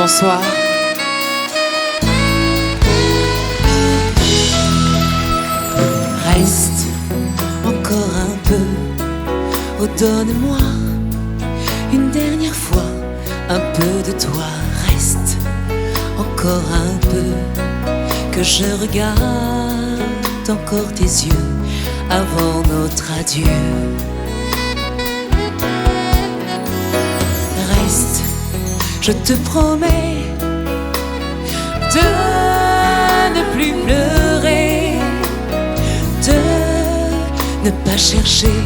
Bonsoir. Reste encore un peu, oh donne-moi une dernière fois un peu de toi. Reste encore un peu, que je regarde encore tes yeux avant notre adieu. Reste, je te promets de ne plus pleurer, de ne pas chercher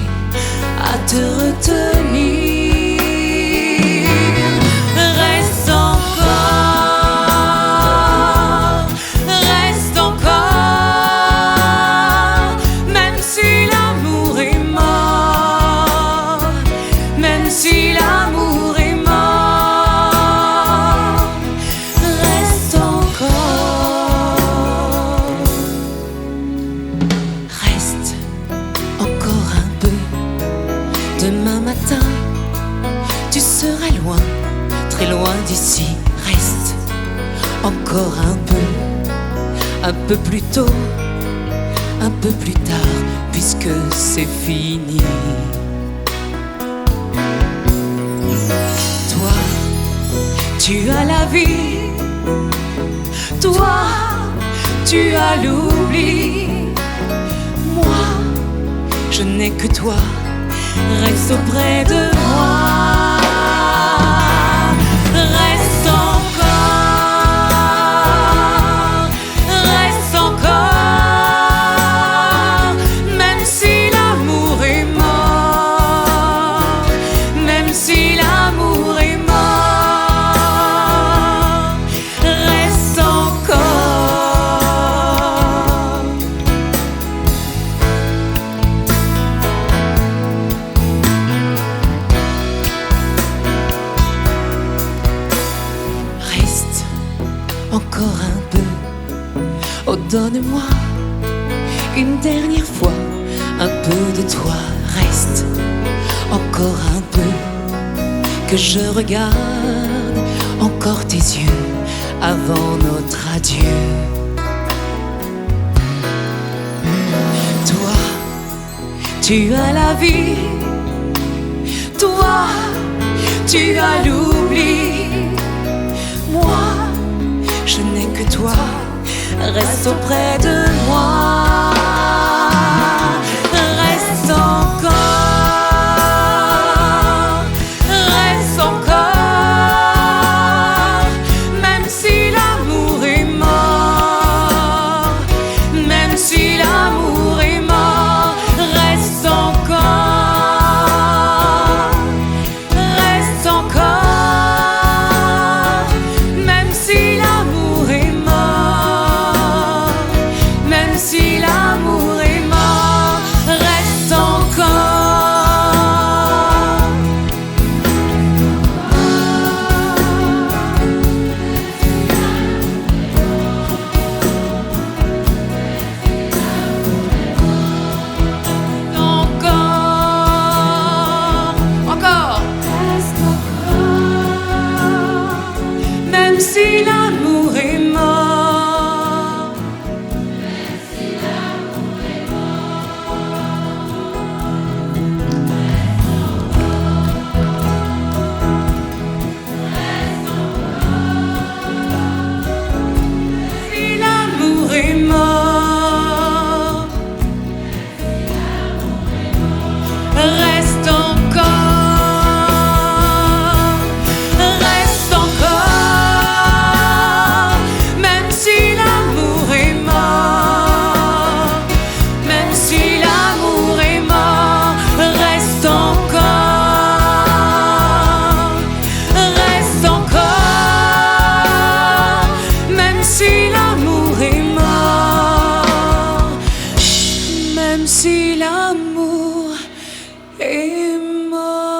à te retenir. Reste encore, même si l'amour est mort, même si l'amour est mort. Reste encore, reste encore un peu. Demain matin, tu seras loin, très loin d'ici. Reste encore un peu plus tôt, un peu plus tard, puisque c'est fini. Toi, tu as la vie, toi, tu as l'oubli. Moi, je n'ai que toi, reste auprès de moi. Reste encore, même si l'amour est mort, même si l'amour est mort. Reste encore. Reste encore un peu, oh donne-moi une dernière fois un peu de toi. Reste encore un peu, que je regarde encore tes yeux avant notre adieu. Toi, tu as la vie, toi, tu as l'oubli. Moi, je n'ai que toi, reste auprès de moi. Reste encore, reste encore, même si l'amour est mort, même si l'amour est mort. Reste encore, reste encore, même si l'amour est mort, même si l'amour est mort. Reste encore. Encore, reste encore, même si l'amour est mort. Si l'amour est mort, reste encore, reste encore, même si l'amour est mort, même si l'amour est mort. Reste encore, reste encore, même si l'amour est mort, même si l'amour est mort.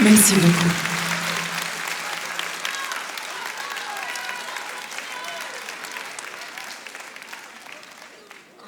Merci beaucoup.